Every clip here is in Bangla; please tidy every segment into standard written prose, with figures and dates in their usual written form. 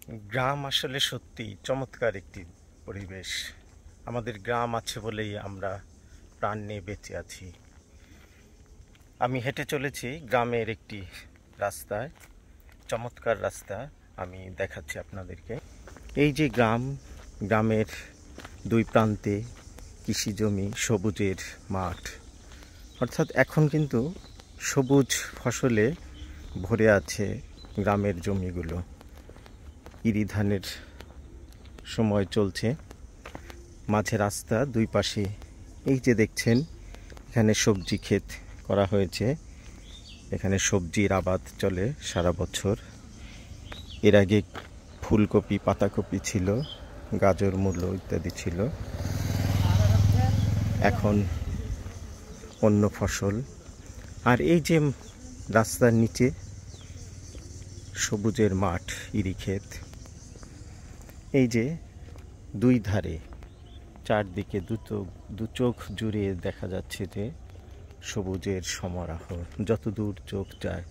গ্রাম আসলে সত্যি চমৎকার একটি পরিবেশ। আমাদের গ্রাম আছে বলেই আমরা প্রাণ নিয়ে বেঁচে আছি। আমি হেঁটে চলেছি গ্রামের একটি রাস্তায়, চমৎকার রাস্তা। আমি দেখাচ্ছি আপনাদেরকে। এই যে গ্রামের দুই প্রান্তে কৃষি জমি, সবুজের মাঠ, অর্থাৎ এখন কিন্তু সবুজ ফসলে ভরে আছে গ্রামের জমিগুলো। ইরি ধানের সময় চলছে, মাঝে রাস্তা, দুই পাশে এই যে দেখছেন এখানে সবজি ক্ষেত করা হয়েছে। এখানে সবজির আবাদ চলে সারা বছর। এর আগে ফুলকপি, পাতাকপি ছিল, গাজর, মূলো ইত্যাদি ছিল। এখন অন্য ফসল। আর এই যে রাস্তার নিচে সবুজের মাঠ, ইরি ক্ষেত। এই যে দুই ধারে চারদিকে দু চোখ জুড়ে দেখা যাচ্ছে যে সবুজের সমারোহ, যত দূর চোখ যায়।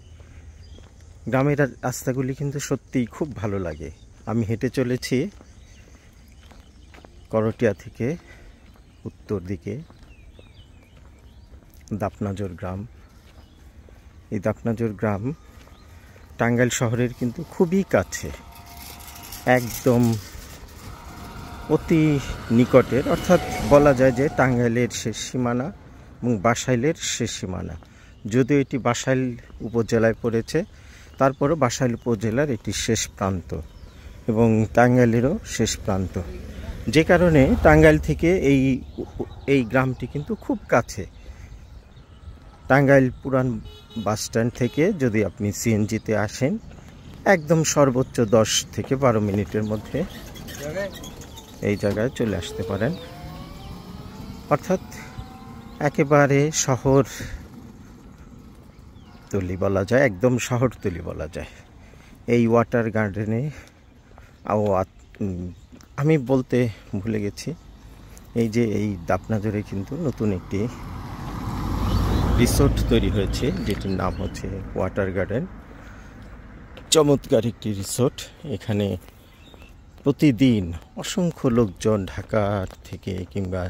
গ্রামের রাস্তাগুলি কিন্তু সত্যিই খুব ভালো লাগে। আমি হেঁটে চলেছি করটিয়া থেকে উত্তর দিকে দাপনাজোর গ্রাম। এই দাপনাজোর গ্রাম টাঙ্গাইল শহরের কিন্তু খুবই কাছে, একদম অতি নিকটের। অর্থাৎ বলা যায় যে টাঙ্গাইলের শেষ সীমানা এবং বাসাইলের শেষ সীমানা। যদিও এটি বাসাইল উপজেলায় পড়েছে, তারপরও বাসাইল উপজেলার এটি শেষ প্রান্ত এবং টাঙ্গাইলেরও শেষ প্রান্ত। যে কারণে টাঙ্গাইল থেকে এই গ্রামটি কিন্তু খুব কাছে। টাঙ্গাইল পুরান বাসস্ট্যান্ড থেকে যদি আপনি সিএনজিতে আসেন, একদম সর্বোচ্চ 10 থেকে 12 মিনিটের মধ্যে এই জায়গায় চলে আসতে পারেন। অর্থাৎ একেবারে শহর তলি বলা যায়, একদম শহরতলি বলা যায়। এই ওয়াটার গার্ডেনে আমি বলতে ভুলে গেছি, এই যে এই দাপনাজোরে কিন্তু নতুন একটি রিসোর্ট তৈরি হয়েছে, যেটির নাম হচ্ছে ওয়াটার গার্ডেন। চমৎকার একটি রিসোর্ট। এখানে প্রতিদিন অসংখ্য লোকজন ঢাকার থেকে কিংবা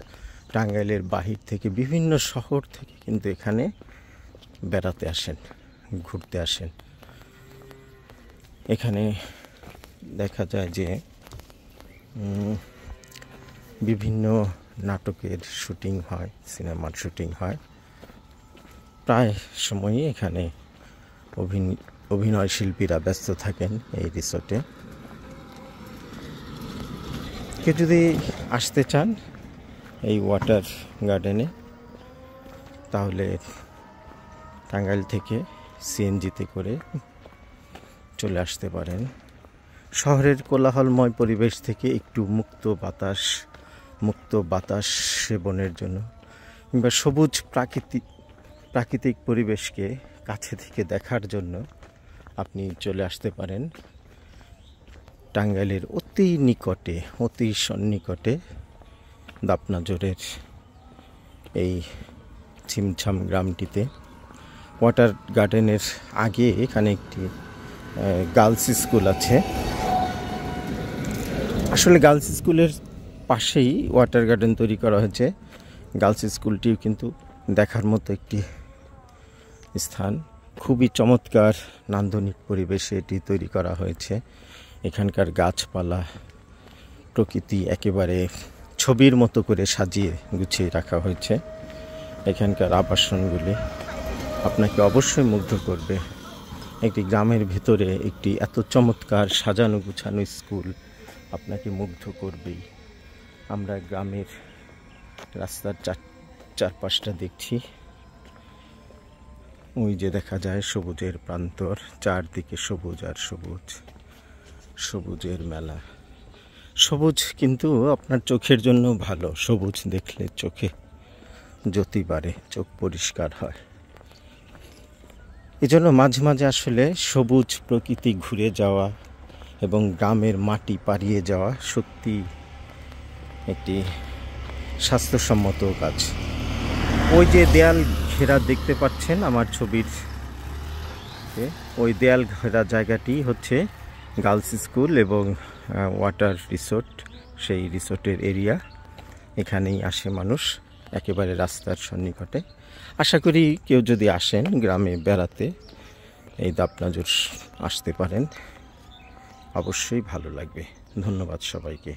টাঙ্গাইলের বাহির থেকে, বিভিন্ন শহর থেকে কিন্তু এখানে বেড়াতে আসেন, ঘুরতে আসেন। এখানে দেখা যায় যে বিভিন্ন নাটকের শুটিং হয়, সিনেমার শুটিং হয়। প্রায় সময়ই এখানে অভিনয় শিল্পীরা ব্যস্ত থাকেন এই রিসোর্টে। কেউ যদি আসতে চান এই ওয়াটার গার্ডেনে, তাহলে টাঙ্গাইল থেকে সিএনজিতে করে চলে আসতে পারেন। শহরের কোলাহলময় পরিবেশ থেকে একটু মুক্ত বাতাস সেবনের জন্য কিংবা সবুজ প্রাকৃতিক পরিবেশকে কাছে থেকে দেখার জন্য আপনি চলে আসতে পারেন টাঙ্গাইলের অতি সন্নিকটে দাপনাজোরের এই ছিমছাম গ্রামটিতে। ওয়াটার গার্ডেনের আগে এখানে একটি গার্লস স্কুল আছে। আসলে গার্লস স্কুলের পাশেই ওয়াটার গার্ডেন তৈরি করা হয়েছে। গার্লস স্কুলটিও কিন্তু দেখার মতো একটি স্থান। খুবই চমৎকার নান্দনিক পরিবেশে এটি তৈরি করা হয়েছে। এখানকার গাছপালা, প্রকৃতি একেবারে ছবির মতো করে সাজিয়ে গুছিয়ে রাখা হয়েছে। এখানকার আবাসনগুলি আপনাকে অবশ্যই মুগ্ধ করবে। একটি গ্রামের ভিতরে একটি এত চমৎকার সাজানো গুছানো স্কুল আপনাকে মুগ্ধ করবেই। আমরা গ্রামের রাস্তার চারপাশটা দেখছি। ওই যে দেখা যায় সবুজের প্রান্তর, চারদিকে সবুজ আর সবুজ, সবুজের মেলা। সবুজ কিন্তু আপনার চোখের জন্য ভালো। সবুজ দেখলে চোখে জ্যোতি বাড়ে, চোখ পরিষ্কার হয়। এজন্য মাঝে মাঝে আসলে সবুজ প্রকৃতি ঘুরে যাওয়া এবং গ্রামের মাটি পাড়িয়ে যাওয়া সত্যি একটি স্বাস্থ্যসম্মত কাজ। ওই যে দেয়াল ঘেরা দেখতে পাচ্ছেন আমার ছবির, ওই দেয়াল ঘেরা জায়গাটি হচ্ছে গার্লস স্কুল এবং ওয়াটার রিসোর্ট, সেই রিসোর্টের এরিয়া। এখানেই আসে মানুষ একেবারে রাস্তার সন্নিকটে। আশা করি কেউ যদি আসেন গ্রামে বেড়াতে, এই দাপনাজুর আসতে পারেন, অবশ্যই ভালো লাগবে। ধন্যবাদ সবাইকে।